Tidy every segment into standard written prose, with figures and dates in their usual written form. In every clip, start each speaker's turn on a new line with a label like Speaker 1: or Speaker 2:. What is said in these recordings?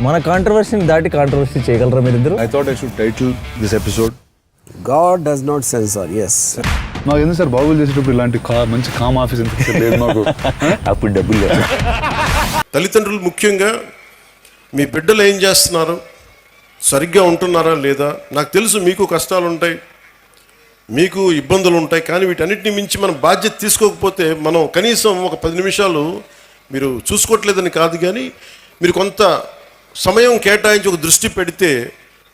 Speaker 1: మన కాంట్రవర్సీని దాటి కాంట్రవర్సీ చేయగలరా మీరిద్దరు?
Speaker 2: I thought I should title this episode
Speaker 3: God does not censor. Yes.
Speaker 2: నాకు ఎందుకు సార్ బాబులు చేసేటప్పుడు ఇలాంటి మంచి కామ్ ఆఫీస్ ఎందుకు లేదు మాకు?
Speaker 1: అప్పుడు డబ్బులు లేదు.
Speaker 4: తల్లిదండ్రులు ముఖ్యంగా మీ బిడ్డలు ఏం చేస్తున్నారు, సరిగ్గా ఉంటున్నారా లేదా? నాకు తెలుసు మీకు కష్టాలు ఉంటాయి, మీకు ఇబ్బందులు ఉంటాయి, కానీ వీటన్నిటిని మించి మనం బాధ్యత తీసుకోకపోతే మనం కనీసం ఒక 10 నిమిషాలు మీరు చూసుకోవట్లేదని కాదు, కానీ మీరు కొంత సమయం కేటాయించి ఒక దృష్టి పెడితే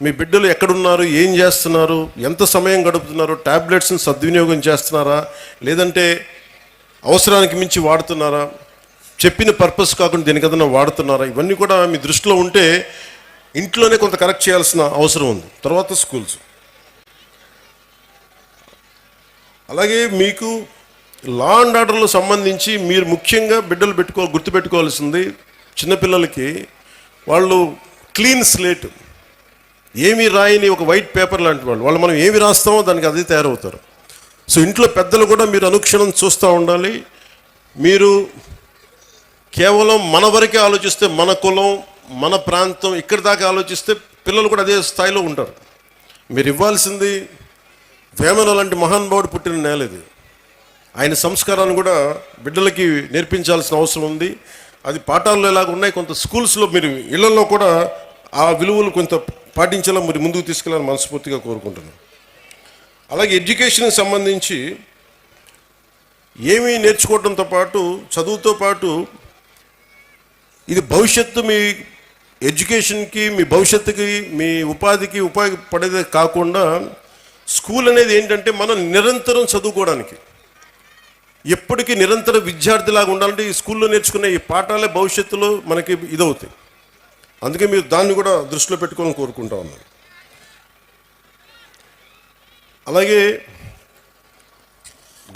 Speaker 4: మీ బిడ్డలు ఎక్కడున్నారు, ఏం చేస్తున్నారు, ఎంత సమయం గడుపుతున్నారు, ట్యాబ్లెట్స్ని సద్వినియోగం చేస్తున్నారా, లేదంటే అవసరానికి మించి వాడుతున్నారా, చెప్పిన పర్పస్ కాకుండా దేనికి ఏదైనా వాడుతున్నారా, ఇవన్నీ కూడా మీ దృష్టిలో ఉంటే ఇంట్లోనే కొంత కరెక్ట్ చేయాల్సిన అవసరం ఉంది. తర్వాత స్కూల్స్. అలాగే మీకు లా అండ్ ఆర్డర్లో సంబంధించి మీరు ముఖ్యంగా బిడ్డలు గుర్తుపెట్టుకోవాల్సింది, చిన్నపిల్లలకి వాళ్ళు క్లీన్ స్లేట్, ఏమీ రాయని ఒక వైట్ పేపర్ లాంటి వాళ్ళు మనం ఏమి రాస్తామో దానికి అదే తయారవుతారు. సో ఇంట్లో పెద్దలు కూడా మీరు అనుక్షణం చూస్తూ ఉండాలి. మీరు కేవలం మన వరకే ఆలోచిస్తే, మన కులం, మన ప్రాంతం, ఇక్కడి దాకా ఆలోచిస్తే పిల్లలు కూడా అదే స్థాయిలో ఉంటారు. మీరు ఇవ్వాల్సింది వేమన లాంటి మహానుభావుడు పుట్టిన నేల ఇది. ఆయన సంస్కారాన్ని కూడా బిడ్డలకి నేర్పించాల్సిన అవసరం ఉంది. అది పాఠాల్లో ఎలాగ ఉన్నాయి, కొంత స్కూల్స్లో మీరు ఇళ్లలో కూడా ఆ విలువలు కొంత పాటించేలా మీరు ముందుకు తీసుకెళ్ళాలని మనస్ఫూర్తిగా కోరుకుంటున్నాను. అలాగే ఎడ్యుకేషన్కి సంబంధించి ఏమీ నేర్చుకోవడంతో పాటు, చదువుతో పాటు, ఇది భవిష్యత్తు మీ ఎడ్యుకేషన్కి, మీ భవిష్యత్తుకి, మీ ఉపాధికి ఉపయోగపడేదే కాకుండా స్కూల్ అనేది ఏంటంటే మనం నిరంతరం చదువుకోవడానికి, ఎప్పటికీ నిరంతర విద్యార్థిలాగా ఉండాలంటే ఈ స్కూల్లో నేర్చుకునే ఈ పాఠాలే భవిష్యత్తులో మనకి ఇదవుతాయి. అందుకే మీరు దాన్ని కూడా దృష్టిలో పెట్టుకోవాలని కోరుకుంటా ఉన్నాను. అలాగే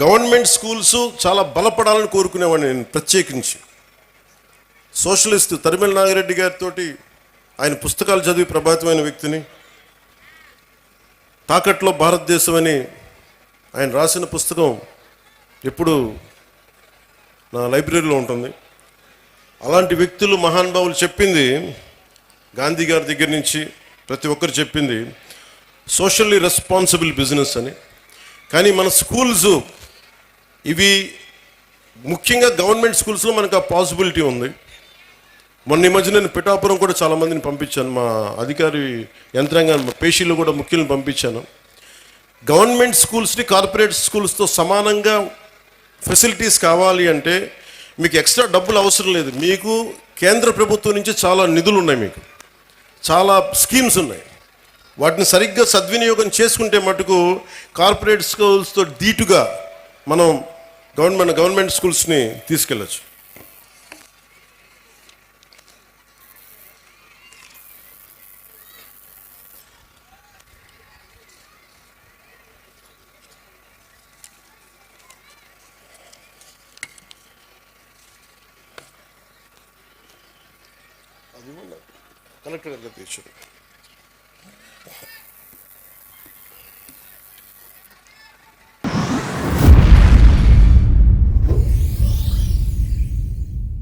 Speaker 4: గవర్నమెంట్ స్కూల్స్ చాలా బలపడాలని కోరుకునేవాడిని నేను ప్రత్యేకించి. సోషలిస్ట్ తరిమెల నాగిరెడ్డి గారితో ఆయన పుస్తకాలు చదివి ప్రభావితమైన వ్యక్తిని. తాకట్లో భారతదేశం అని ఆయన రాసిన పుస్తకం ఎప్పుడు నా లైబ్రరీలో ఉంటుంది. అలాంటి వ్యక్తులు, మహానుభావులు చెప్పింది, గాంధీ గారి దగ్గర నుంచి ప్రతి ఒక్కరు చెప్పింది సోషల్లీ రెస్పాన్సిబుల్ బిజినెస్ అని. కానీ మన స్కూల్స్ ఇవి ముఖ్యంగా గవర్నమెంట్ స్కూల్స్లో మనకు ఆ పాసిబిలిటీ ఉంది. మొన్న ఈ మధ్య నేను పిఠాపురం కూడా చాలామందిని పంపించాను, మా అధికారి యంత్రాంగాన్ని, మా పేషీలు కూడా ముఖ్యులను పంపించాను. గవర్నమెంట్ స్కూల్స్ని కార్పొరేట్ స్కూల్స్తో సమానంగా ఫెసిలిటీస్ కావాలి అంటే మీకు ఎక్స్ట్రా డబ్బులు అవసరం లేదు. మీకు కేంద్ర ప్రభుత్వం నుంచి చాలా నిధులు ఉన్నాయి, మీకు చాలా స్కీమ్స్ ఉన్నాయి. వాటిని సరిగ్గా సద్వినియోగం చేసుకుంటే మటుకు కార్పొరేట్ స్కూల్స్తో ధీటుగా మనం గవర్నమెంట్ స్కూల్స్ని తీసుకెళ్ళచ్చు. కలెక్టర్ గారు తెచ్చారు.